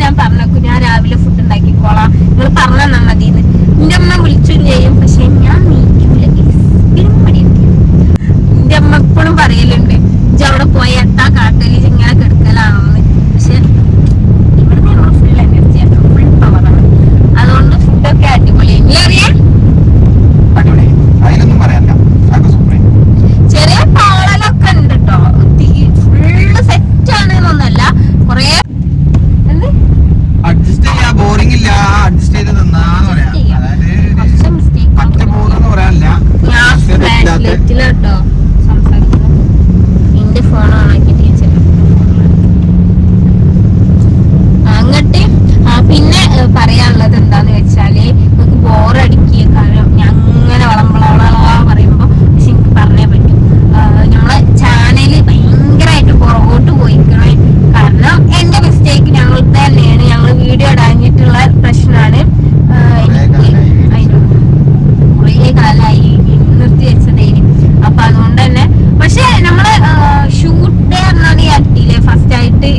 ഞാൻ പറഞ്ഞേക്കും ഞാൻ രാവിലെ ഫുഡ് ഉണ്ടാക്കിക്കോളാം, നിങ്ങൾ പറഞ്ഞാൽ മതിന്ന്. എന്റെ അമ്മ വിളിച്ചും ചെയ്യും, പക്ഷെ ഞാൻ നീക്കൂല. എന്റെ അമ്മ എപ്പോഴും പറയലുണ്ട് ഇജ്ജ് അവിടെ പോയി എത്താ കാട്ടല് ഇങ്ങനെ കിടക്കലാണോന്ന്. പക്ഷെ ഇവിടുന്ന് നമ്മൾ ഫുൾ എനർജി ആട്ടോ, ഫുൾ പവറാണ്. അതുകൊണ്ട് ഫുഡൊക്കെ അടിപൊളിയായി. നീ അറിയാം ചെറിയ പാളലൊക്കെ ഉണ്ട് കേട്ടോ, ഫുള്ള് സെറ്റ് ആണ് എന്നൊന്നല്ല. കൊറേ അഡ്ജസ്റ്റ് ചെയ്യാ, ബോറിംഗ് ഇല്ല, അഡ്ജസ്റ്റ് ചെയ്ത് നിന്നാന്ന് പറയാം. ഞാൻ ഫ്ലാഷിലൈറ്റിലോട്ടോ സംസാരിക്കുന്നത്. എന്റെ ഫോൺ ഓണാക്കിട്ട് അങ്ങട്ട്. പിന്നെ പറയാനുള്ളത് എന്താന്ന് വെച്ചാല് നമുക്ക് ബോറടിക്കുക, കാരണം ഞാൻ അങ്ങനെ വളമ്പളവളാ പറയുമ്പോ പക്ഷെ എനിക്ക് പറഞ്ഞേ പറ്റും. നമ്മളെ ചാനല് ഭയങ്കരമായിട്ട് പുറകോട്ട് പോയിക്കണേ. കാരണം എന്റെ മിസ്റ്റേക്ക് ഞങ്ങൾക്ക് തന്നെയാണ്, ഞങ്ങൾ വീഡിയോ ഇടാഞ്ഞിട്ടുള്ള പ്രശ്നമാണ്. കുറേ കാലമായി നിർത്തി വെച്ചതേന്. അപ്പൊ അതുകൊണ്ട് തന്നെ പക്ഷെ നമ്മള് ഷൂട്ട് ഡേ എന്നാണ് ഈ അട്ടിയില്ലേ ഫസ്റ്റ് ആയിട്ട്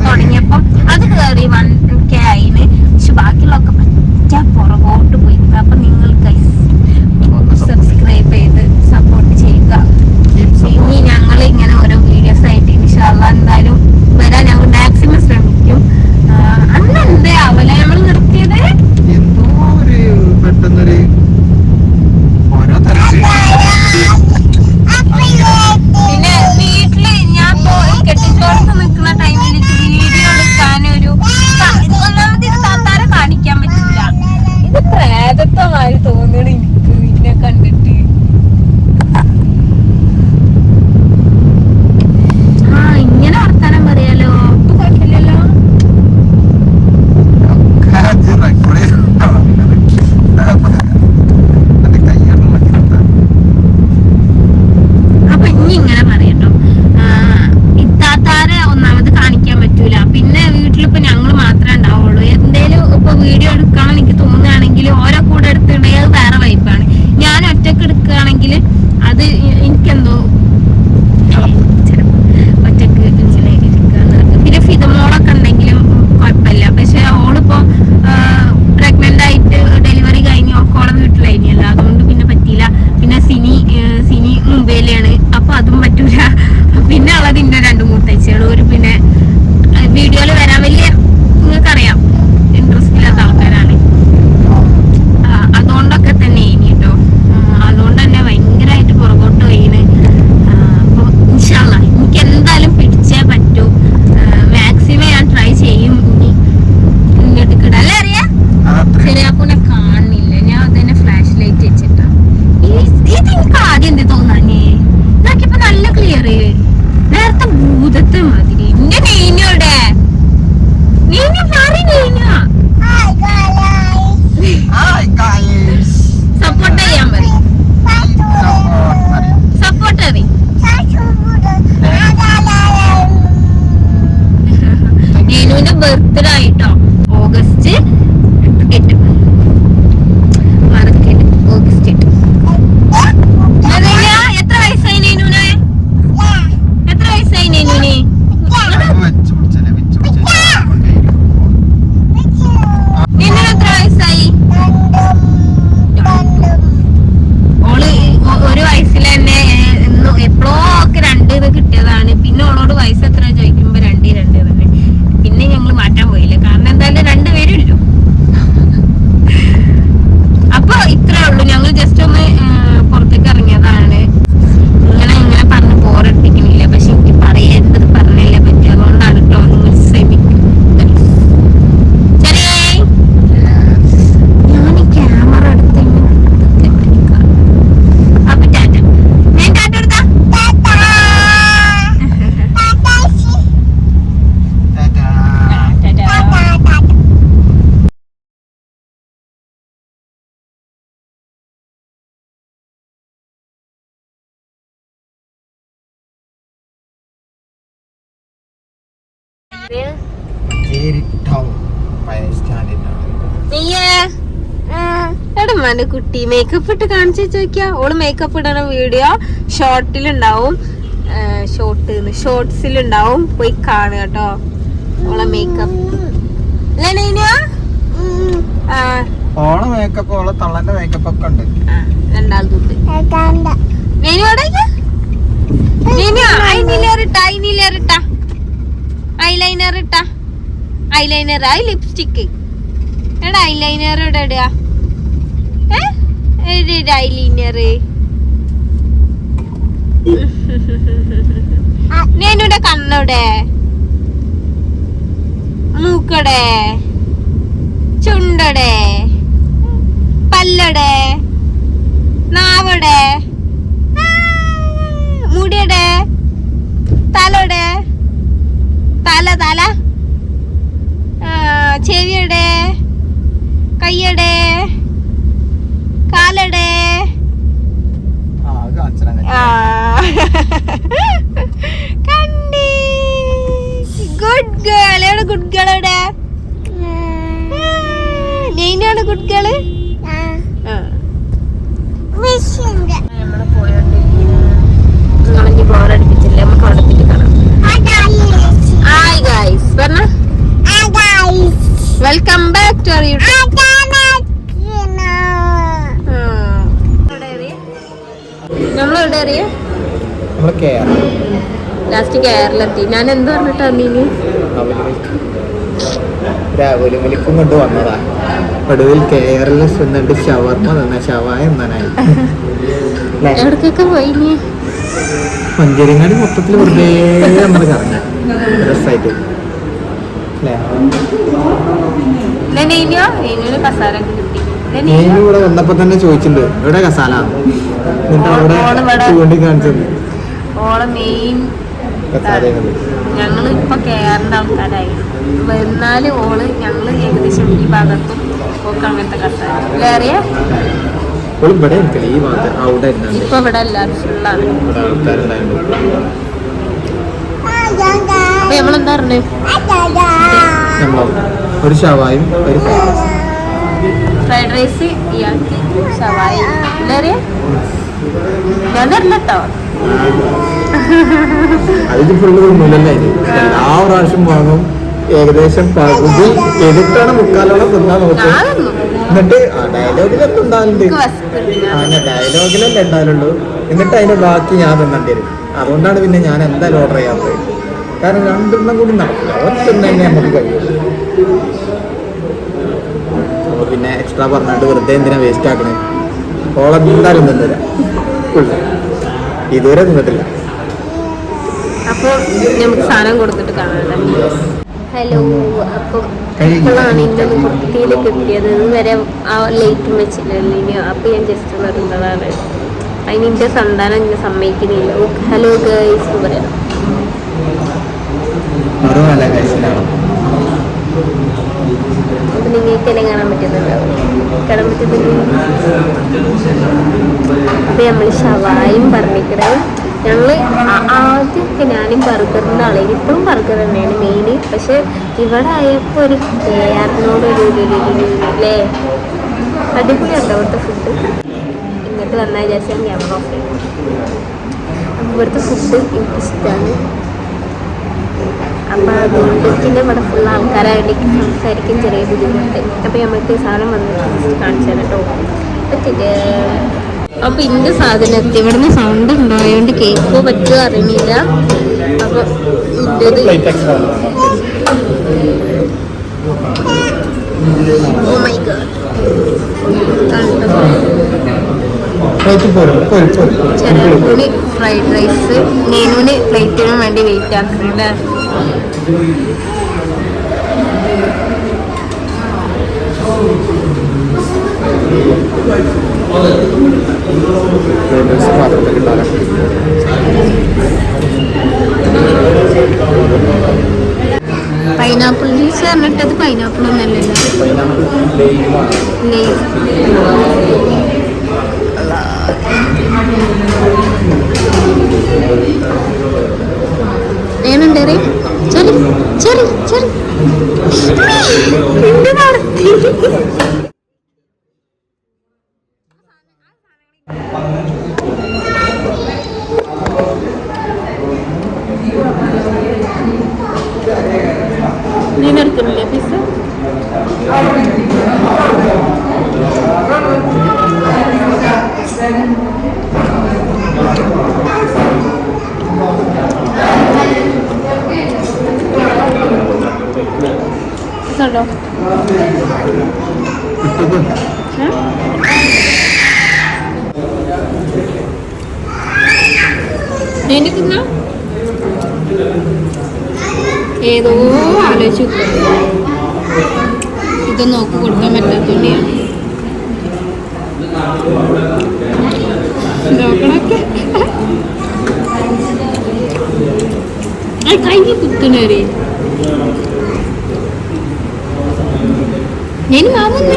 തുടങ്ങിയപ്പം അത് കയറി 1K ആയിന്. പക്ഷെ ബാക്കിയുള്ളൊക്കെ പറ്റാ പുറകോട്ട് പോയി. അപ്പൊ നിങ്ങൾ സബ്സ്ക്രൈബ് ചെയ്ത് സപ്പോർട്ട് ചെയ്യുക. ഇനി ഞങ്ങൾ ഇങ്ങനെ ഓരോ വീഡിയോസ് ആയിട്ട് ഇൻഷാ അല്ലാഹ് എന്തായാലും വരാൻ ഞങ്ങൾ മാക്സിമം ശ്രമിക്കും. അന്ന് എന്തേ ആവല നമ്മൾ നിർത്തിയത്, പെട്ടെന്നൊരു പിന്നെ വീട്ടില് ഞാൻ കെട്ടിച്ചോടത്ത് നിൽക്കുന്ന ടൈമിൽ വീഡിയോ എടുക്കാനൊരു ഒന്നാമത് ഇത് താത്താരെ കാണിക്കാൻ പറ്റില്ല. ഇത് പ്രേതത്വമായി തോന്നണ എനിക്ക് ഇതിനെ കണ്ടിട്ട്. ഇങ്ങനെ വർത്താനം പറയാലോ, കുഴപ്പമില്ലല്ലോ. അപ്പൊ ഇനി ഇങ്ങനെ പറയട്ടോ, ഇത്താത്താരെ ഒന്നാമത് കാണിക്കാൻ പറ്റൂല. പിന്നെ വീട്ടിലിപ്പോ ഞങ്ങൾ മാത്രമേ ഉണ്ടാവുള്ളൂ. എന്തേലും ഇപ്പൊ വീഡിയോ എടുക്കണം എനിക്ക് തോന്നുകയാണെങ്കിൽ ഓരോ കൂടെ എടുത്തിട്ടുണ്ടെങ്കിൽ അത് വേറെ വൈപ്പാണ്. ഞാൻ ഒറ്റക്ക് എടുക്കുകയാണെങ്കിൽ അത് എനിക്കെന്തോ ഒറ്റക്ക് പിന്നെ ഫിതമോളൊക്കെ ഉണ്ടെങ്കിലും കുഴപ്പമില്ല. പക്ഷെ ഓളിപ്പോ പ്രഗ്നന്റ് ആയിട്ട് ഡെലിവറി കഴിഞ്ഞ് ഓക്കോളെ വീട്ടിലായില്ല, അതുകൊണ്ട് പിന്നെ പറ്റിയില്ല. പിന്നെ സിനി മുംബൈയിലാണ്, അപ്പൊ അതും പറ്റൂല. പിന്നെ ഉള്ളത് ഇന്റെ 2 മൂത്തച്ഛകൾ. ഒരു പിന്നെ വീഡിയോയിൽ വരാൻ വലിയ നിങ്ങൾക്കറിയാം ഇൻട്രസ്റ്റ് ഇല്ലാത്ത ആൾക്കാരാണ്. അതുകൊണ്ടൊക്കെ തന്നെ ഇനി കേട്ടോ, അതുകൊണ്ട് തന്നെ ഭയങ്കരമായിട്ട് പുറകോട്ട് പോയിന്. അപ്പൊ ഇൻഷാ അല്ലാഹ് എനിക്ക് എന്തായാലും പിടിച്ചേ പറ്റൂ. മാക്സിമം ഞാൻ ട്രൈ ചെയ്യും. ഇനി ഇങ്ങോട്ട് കിടല്ലേ അറിയാം. ചെറിയാപ്പൂനെ കാണുന്നില്ല, ഞാൻ അതന്നെ ഫ്ലാഷ് ലൈറ്റ് വെച്ചിട്ടാ. ഇത് എനിക്ക് ആദ്യം എന്ത് തോന്നാനേ, നോക്കിയപ്പോ നല്ല ക്ലിയർ. നേരത്തെ ഭൂതത്തെ മാതിരി. എന്റെ നെയ്നോടെ നെയ്ന മാറി. നെയ്ന സപ്പോർട്ട് ചെയ്യാൻ പറയും. സപ്പോർട്ട് അറിയും. നെയ്നുവിന്റെ ബർത്ത്ഡേ ആയിട്ടോ, ഓഗസ്റ്റ് 8 മറക്കരുത്. ഓഗസ്റ്റ് 8. എത്ര വയസ്സായി നെയ്നുവിന്? എത്ര വയസ്സായി നെയ്നുവിന്? നെയ്നുവിന് എത്ര വയസ്സായി? ഓള് ഒരു വയസ്സിൽ തന്നെ എപ്പോഴോ ഒക്കെ 2 കിട്ടിയതാണ്. പിന്നെ ഓളോട് വയസ്സ് എത്ര ചോദിക്കുമ്പോ 2 തന്നെ. പിന്നെ ഞങ്ങൾ മാറ്റാൻ പോയില്ല, കാരണം എന്തായാലും 2 പേരുള്ളൂ. അപ്പൊ ഇത്രേ ഉള്ളൂ. ഞങ്ങൾ ജസ്റ്റ് ഒന്ന് പുറത്തേക്ക് ഇറങ്ങിയതാണ്. ഇങ്ങനെ പറഞ്ഞ് ബോറടിപ്പിക്കുന്നില്ല, പക്ഷെ എനിക്ക് പറയേണ്ടത് പറഞ്ഞല്ലേ പറ്റും. അതുകൊണ്ടാണ് കേട്ടോ, നിങ്ങൾ ശ്രമിക്കും. ശരിയേ, ഞാൻ ഈ ക്യാമറ എടുത്ത് അപ്പൊ ടാറ്റ. ഞാൻ ടാറ്റ എടുത്താ എടമാന്റെ കുട്ടി മേക്കപ്പ് ഇട്ട് കാണിച്ചു ചോദിക്കാ. ഓള് മേക്കപ്പ് ഇടണ വീഡിയോ ഷോർട്ടിലുണ്ടാവും, ഷോർട്സിലുണ്ടാവും. പോയി കാണുക കേട്ടോ ഓളെ മേക്കപ്പ്. ഓളെ മേക്കപ്പ് ഓളെ തള്ളന്റെ മേക്കപ്പ് ഒക്കെ ഉണ്ട്. രണ്ടാളുണ്ട്. ഐലൈനർ ആയി ലിപ്സ്റ്റിക്ക് എടാ ഐലൈനർ ഇവിടെ ഇടുക. ഐലൈനർ ഞാനിവിടെ കണ്ണവിടെ മൂക്കടെ ചുണ്ടടെ പല്ലടെ നാവടെ മുടിയുടെ തലയുടെ തല തല ചെവിയുടെ കയ്യടെ കാലടെ കണ്ടി ഗുഡ് ഗേൾ. എവിടെ ഗുഡ് ഗേൾ? എവിടെ നെയ്നാണ് ഗുഡ് ഗേള്? നമ്മള് പോയോണ്ടിരിക്കുന്നു. ബോറടിപ്പിച്ചില്ലേ? നമുക്ക് അവിടെ എത്തിയിട്ട് കാണാം. ഹായ് ഗൈസ് പറഞ്ഞ welcome back to our YouTube. നമ്മളെവിടെ അറിയ ലാസ്റ്റ് കേരളത്തി. ഞാൻ എന്ത് പറഞ്ഞിട്ടാ നീന് രാവിലെ കൊണ്ട് വന്നതാ. ഒടുവിൽ കേരളസ് എന്നിട്ട് ഷവർമ്മ തന്ന ഷവായ എന്നാനായി. എവിടക്കൊക്കെ പോയി നീ? മഞ്ചേരിങ്ങാടി മൊത്തത്തിൽ വെറുതെ നമ്മൾ കറങ്ങി രസമായിട്ട്. ഇവിടെ വന്നപ്പോ തന്നെ ചോദിച്ചിട്ടുണ്ട് എവിടെ കസാല എന്നിട്ട് അവിടെ ചൂണ്ടി കാണിച്ചത്. ഓളെ മെയിൻ ഞങ്ങള് ഇപ്പൊ കേരള ആൾക്കാരായി എന്നാല് ഓള് ഞങ്ങള് ഏകദേശം ഈ ഭാഗത്തും ഒക്കെ അങ്ങനത്തെ കസാല വേറെ ഇവിടെ ഈ ഭാഗത്ത് അവിടെ ഇപ്പൊ ഇവിടെ എല്ലാവരും ഫുള്ളാണ്. അപ്പൊ നമ്മളെന്താ പറഞ്ഞത്? ഒരു ഷവായും ഒരു ഫ്രൈഡ് റൈസ് ഇയാൾക്ക് ഷവായ വേറെ ഞാൻ തരില്ലട്ടോ. അതിന് ഫുള്ള് തിന്നില്ലല്ലേ? എല്ലാ പ്രാവശ്യം വാങ്ങും ഏകദേശം പകുതി എടുത്താണ് മുക്കാലോളം തിന്നാൻ നോക്കും. എന്നിട്ട് ആ ഡയലോഗിലൊക്കെ ഉണ്ടാവലുണ്ട്. ഡയലോഗിലല്ലേ ഉണ്ടാവലുള്ളൂ. എന്നിട്ട് അതിന്റെ ബാക്കി ഞാൻ തിന്നേണ്ടി വരും. അതുകൊണ്ടാണ് പിന്നെ ഞാൻ എന്തായാലും ഓർഡർ ചെയ്യാത്തത്. കാരണം രണ്ടെണ്ണം കൂടി നടക്കില്ല. ഒറ്റൊന്നും തന്നെ നമുക്ക് കഴിയുള്ളൂ. അപ്പൊ പിന്നെ എക്സ്ട്രാ പറഞ്ഞിട്ട് വെറുതെ എന്തിനാ വേസ്റ്റ് ആക്കണേ? ഓളെന്തായാലും തിന്നില്ല. ഇതുവരെ തിന്നിട്ടില്ല. അപ്പൊ നമുക്ക് സാധനം കൊടുത്തിട്ട് കാണാം. ഹലോ. അപ്പം ഇപ്പോഴാണ് ഇന്നൊന്ന് കുർത്തിയിൽ കിട്ടിയത്. ഇതുവരെ ആ ലേറ്റും വെച്ചില്ലല്ലോ. അപ്പൊ ഞാൻ ജസ്റ്റ് വരുന്നതാണ്. അതിന് എൻ്റെ സന്താനം എന്നെ സമ്മതിക്കുന്നില്ല. ഹലോ ഗൈസ് എന്ന് പറയാം. അപ്പൊ നിങ്ങൾക്ക് എന്നെ കാണാൻ പറ്റുന്നുണ്ടാവും. കാണാൻ പറ്റുന്നില്ല. അപ്പൊ നമ്മൾ ഷവായും പറഞ്ഞിട്ട് ഞങ്ങൾ ആദ്യമൊക്കെ ഞാനും ബർഗറിൻ്റെ ആളേന്. ഇപ്പോഴും ബർഗർ തന്നെയാണ് മെയിൻ. പക്ഷെ ഇവിടെ ആയപ്പോൾ ഒരു കേരളോടൊരു അല്ലേ അടിപൊളിയുണ്ട് അവിടുത്തെ ഫുഡ്. ഇങ്ങോട്ട് വന്നാൽ വിചാരിച്ചാൽ ക്യാമറ ഓഫ് ചെയ്യും. അപ്പം ഇവിടുത്തെ ഫുഡ് എനിക്കിഷ്ടമാണ്. അപ്പം അതുകൊണ്ട് പിന്നെ ഇവിടെ ഫുൾ ആൾക്കാരായിട്ട് സംസാരിക്കും ചെറിയ ബുദ്ധിമുട്ട്. അപ്പം നമുക്ക് സാധനം വന്നിട്ട് കാണിച്ചു തരാം കേട്ടോ. പറ്റില്ലേ? അപ്പൊ ഇന്റെ സാധനം എത്തി. ഇവിടുന്ന് സൗണ്ട് ഉണ്ടായോണ്ട് കേക്കോ പറ്റുമോ അറിയണില്ല. അപ്പൊ ഓ മൈ ഗോഡ്. ചെറുപ്പൂന് ഫ്രൈഡ് റൈസ് നീനൂന് പ്ലേറ്റിനും വേണ്ടി വെയിറ്റ് ആക്കുന്നുണ്ട്. പൈനാപ്പിൾ ജ്യൂസ് പറഞ്ഞിട്ടത് പൈനാപ്പിൾ ഒന്നല്ലല്ലോ. ഏനുണ്ട് ചെറി ചെറി ചെറി നീനെടുക്കുന്നില്ലേ പീസ്? രസമുണ്ടോ? എനിക്കെന്നാ ഏതോ ആലോചിച്ചു ഇതൊന്നും നോക്കി കൊടുക്കാൻ പറ്റാത്തോണ്ടിയാണ്. നോക്കണൊക്കെ കൈ കുത്തുന്നവര് ഞാൻ മാമുന്നു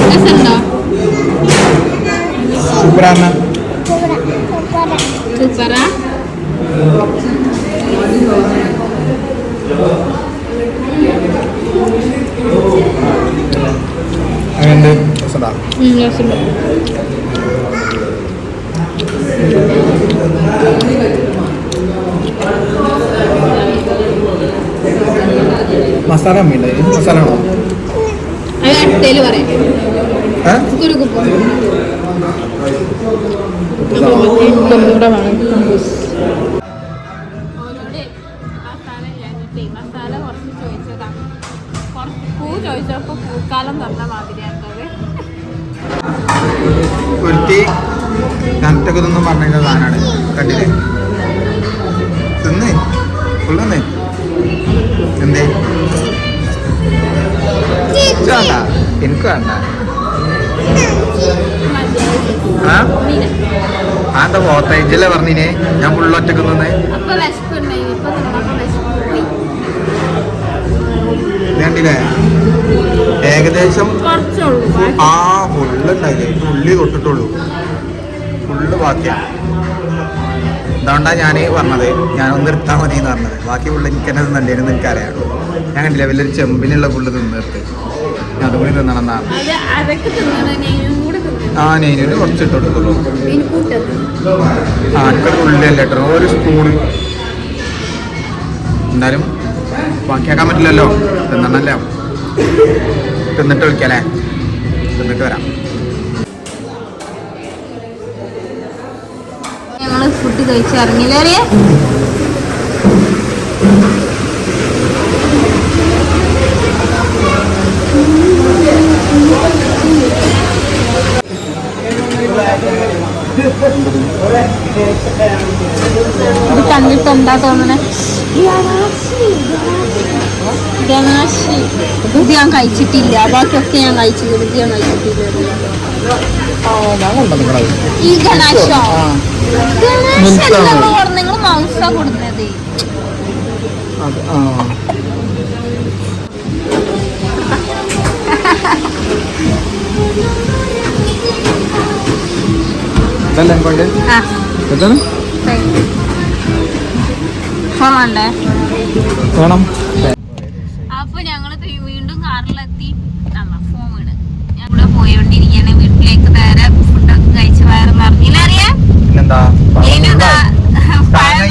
രസമുണ്ടോ? സൂപ്പറാണ്. സൂപ്പറാ. അങ്ങനെ രസമുണ്ടോ? രസമുണ്ടോ? മസാല അമ്മയുണ്ട്. മസാല ആണോ? അത് അടുത്തേല് പറയാം. കുരുക്കും മസാല കുറച്ച് ചോദിച്ചതാണ്. കുറച്ച് പൂ ചോദിച്ചപ്പോ പൂക്കാലം തന്ന മാതിരിയാണത്. ഒരുത്തി കനത്തൊക്കെ ഇതൊന്നും പറഞ്ഞ സാധനമാണ്. കണ്ടില്ലേ? തിന്ന് ഫുള്ളൊന്ന് എന്തേ വേണ്ട, എനിക്ക് വേണ്ട. എന്താ പോത്തല്ലേ പറഞ്ഞിനെ? ഞാൻ ഫുള്ളൊറ്റക്ക് നിന്ന് കണ്ടില്ലേ? ഏകദേശം ആ ഫുള്ളുണ്ടായില്ലേ? ഉള്ളി തൊട്ടിട്ടുള്ളൂ, ഫുള്ള് ബാക്കിയാ. അതുകൊണ്ടാ ഞാൻ പറഞ്ഞത് ഞാനൊന്ന് എടുത്താൽ മതി എന്ന് പറഞ്ഞത്. ബാക്കി ഫുള്ള് എനിക്ക് തന്നെ തിന്നണ്ടേന്ന് എനിക്കറിയാം. ഞാൻ കണ്ടില്ല വലിയൊരു ചെമ്പിനുള്ള ഫുള്ള് തിന്നിട്ട് ഞാൻ അതുകൂടി തിന്നണമെന്നാണ്. ആ നെയ്നൂര് കുറച്ച് ഇട്ട് കൊടുക്കുള്ളൂ. ആ എനിക്കൊരു ഉള്ളിയല്ല ഇട്ടോ, ഒരു സ്പൂണ്. എന്തായാലും ബാക്കിയാക്കാൻ പറ്റില്ലല്ലോ, തിന്നണല്ലോ. തിന്നിട്ട് വിളിക്കല്ലേ, തിന്നിട്ട് വരാം. ഞങ്ങള് ഫുഡ് കഴിച്ച് ഇറങ്ങില്ലേ? ഇത് കണ്ടിട്ട് എന്താ തോന്നണേ? ഗനാശി ഇത് ഞാൻ കഴിച്ചിട്ടില്ല. ബാക്കിയൊക്കെ ഞാൻ കഴിച്ചില്ല. ഇത് ഞാൻ കഴിച്ചിട്ടില്ല. ഈ ഗനാശോ നിങ്ങൾ മൗസാ കൊടുക്കുന്നത്. അപ്പൊ ഞങ്ങള് വീണ്ടും കാറിലെത്തി. ഫോം ഇട് ഞാൻ ഇവിടെ പോയോണ്ടിരിക്കാണ്. വീട്ടിലേക്ക് നേരെ ഫുഡൊക്കെ കഴിച്ച് വയറ് നിറഞ്ഞില്ല. അറിയാം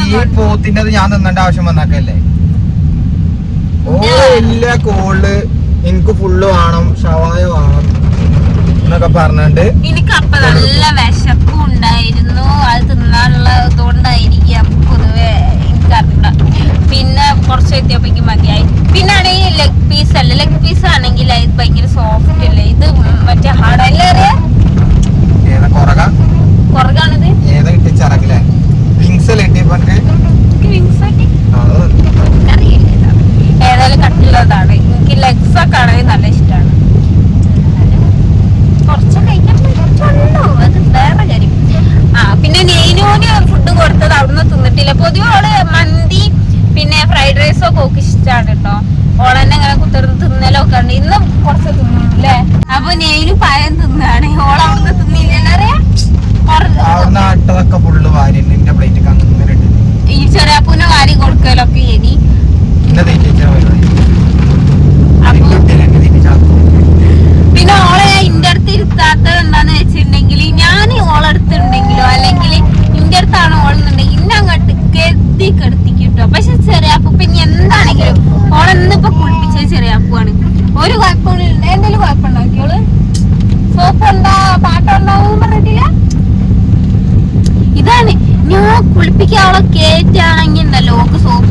ഈ പോത്തിന്റെ ഞാൻ തിന്നേണ്ട ആവശ്യം വന്നാക്കല്ലേ? ഓ എല്ലാ കോള് എനിക്ക് ഫുള്ള് വേണം, ഷവായ വേണം എന്നൊക്കെ പറഞ്ഞിട്ട് എനിക്കപ്പൊ നല്ല വിശപ്പും ഉണ്ടായിരുന്നു. അത് തിന്നാനുള്ള ഇതുകൊണ്ടായിരിക്കാം പൊതുവെ എനിക്കറിഞ്ഞൂടാ. പിന്നെ കുറച്ച് എത്തിയപ്പോഴേക്കും മതിയായി. പിന്നെ ആണെങ്കിൽ ലെഗ് പീസ് അല്ല, ലെഗ് പീസ് ആണെങ്കിൽ ഇത് ഭയങ്കര സോഫ്റ്റ് അല്ലേ, ഇത് മറ്റേ ഹാർഡല്ലേ? അറിയാം കുറകാണിത്. ഏതായാലും കട്ടിലുള്ളതാണ്. എനിക്ക് ലെഗ്സ് ഒക്കെ ആണെങ്കിൽ നല്ല ഇഷ്ടമാണ്. കുറച്ച് കഴിക്കാൻ പറ്റുള്ളൂ, അത് വേറെ കാര്യം. പിന്നെ നെയ്നോന് ഫുഡ് കൊടുത്തത് അവിടുന്ന് തിന്നിട്ടില്ല. പൊതുവെ ഓള് മന്തി പിന്നെ ഫ്രൈഡ് റൈസോ ഒക്കെ ഇഷ്ടമാണ് കേട്ടോ. ഓളെന്നെ ഇങ്ങനെ കുത്തിർന്ന് തിന്നലൊക്കെ ഉണ്ട്. ഇന്ന് കുറച്ച് തിന്നില്ലേ? അപ്പൊ നെയ്നു പഴം തിന്നാണ്. ഓളവിടുന്ന് തിന്നില്ലല്ലോ. അറിയാം ഈ ചെറിയാപ്പൂനെ വാരി കൊടുക്കലൊക്കെ ഇനി. പിന്നെ ഓളെ ഇന്റെ അടുത്ത് ഇരുത്താത്തത് എന്താന്ന് വെച്ചിട്ടുണ്ടെങ്കിൽ, ഞാൻ ഓളെടുത്തുണ്ടെങ്കിലോ അല്ലെങ്കിൽ ഇന്റെ അടുത്താണ് ഓളെന്നുണ്ടെങ്കിൽ ഇന്നെ അങ്ങോട്ട് കെടുത്തിക്കിട്ടോ. പക്ഷെ ചെറിയാപ്പൂ പിന്നെ എന്താണെങ്കിലും ഓളെന്നിപ്പോ കുളിപ്പിച്ചത് ചെറിയാപ്പൂവാണ്. ഒരു കുഴപ്പമില്ല. എന്തെങ്കിലും കുഴപ്പമുണ്ടാക്കിയോള് സോപ്പുണ്ടോ പാട്ടുണ്ടാവും പറഞ്ഞിട്ടില്ല. ഇതാണ് ഞാൻ കുളിപ്പിക്കാൻ അവളെ കേറ്റാണെങ്കിൽ ഉണ്ടല്ലോ, ഓക്ക് സോപ്പ്